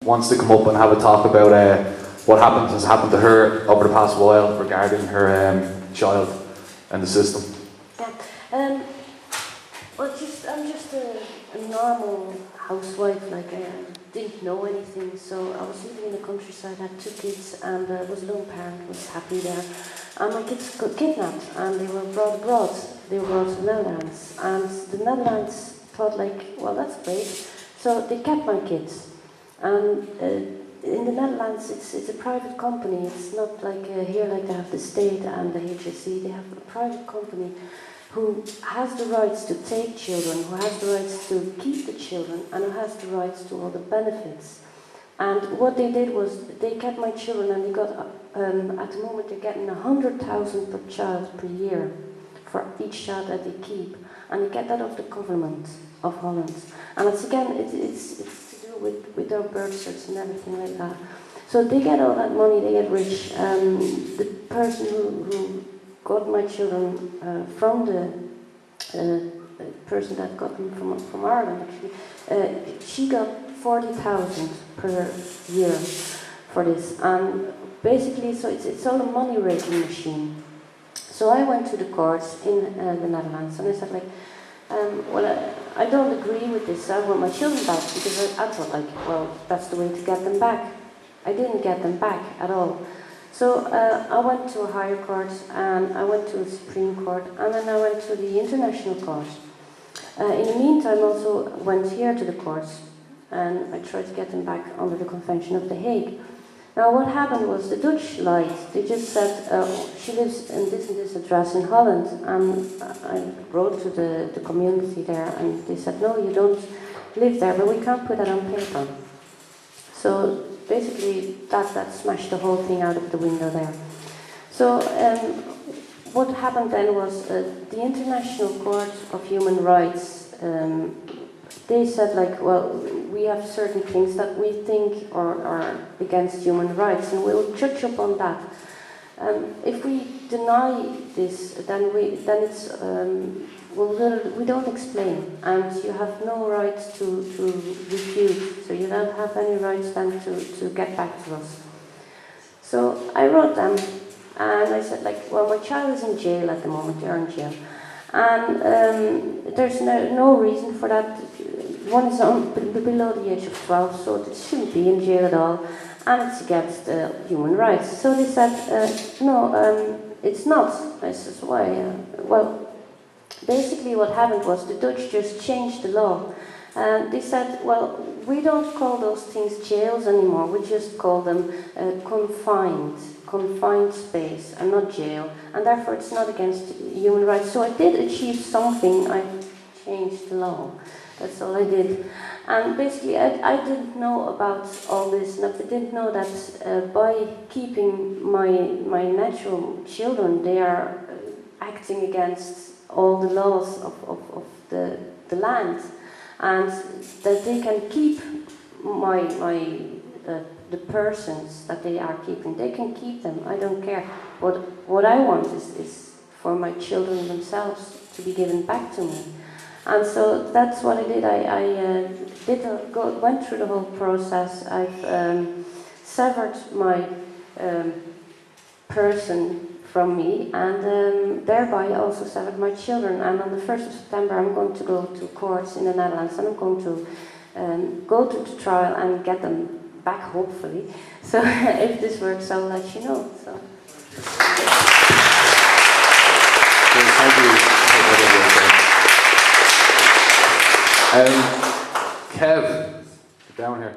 wants to come up and have a talk about what has happened to her over the past while regarding her child and the system. Yeah. Well, I'm just a normal housewife. Like I didn't know anything, so I was living in the countryside. Had 2 kids, and was a lone parent. Was happy there. And my kids got kidnapped, and they were brought abroad. They were brought to the Netherlands, and the Netherlands thought like, well, that's great. So they kept my kids, and in the Netherlands, it's a private company. It's not like here, like they have the state and the HSE. They have a private company who has the rights to take children, who has the rights to keep the children, and who has the rights to all the benefits. And what they did was they kept my children, and they got at the moment they're getting 100,000 per child per year for each child that they keep, and they get that off the government of Holland. And it's again, it's to do with their birth certs and everything like that. So they get all that money, they get rich. The person who got my children from the person that got them from Ireland, actually, she got 40,000 per year for this. And basically, so it's all a money-raking machine. So I went to the courts in the Netherlands, and I said, like, well, I don't agree with this. I want my children back, because I thought, like, well, that's the way to get them back. I didn't get them back at all. So I went to a higher court, and I went to a Supreme Court, and then I went to the International Court. In the meantime, I also went here to the courts, and I tried to get them back under the Convention of The Hague. Now, what happened was the Dutch lied. They just said, she lives in this address in Holland. And I wrote to the community there, and they said, no, you don't live there, but we can't put that on paper. So basically, that smashed the whole thing out of the window there. So what happened then was the International Court of Human Rights, they said, like, well, we have certain things that we think are against human rights, and we'll judge upon that. If we deny this, then it's we don't explain, and you have no right to refute. So you don't have any rights then to get back to us. So I wrote them, and I said, like, well, my child is in jail at the moment. They're in jail, and there's no reason for that. One is below the age of 12, so it shouldn't be in jail at all, and it's against human rights. So they said, no, it's not. I said, why? Well, basically what happened was the Dutch just changed the law. They said, well, we don't call those things jails anymore, we just call them confined space, and not jail, and therefore it's not against human rights. So I did achieve something. I changed the law. That's all I did. And basically, I didn't know about all this, and I didn't know that by keeping my natural children, they are acting against all the laws of the land, and that they can keep the persons that they are keeping. They can keep them. I don't care. What I want is for my children themselves to be given back to me. And so that's what I did. I went through the whole process. I've severed my person from me, and thereby also severed my children. And on the 1st of September, I'm going to go to courts in the Netherlands, and I'm going to go to the trial and get them back, hopefully. So if this works, I'll let you know. So. Kev, down here.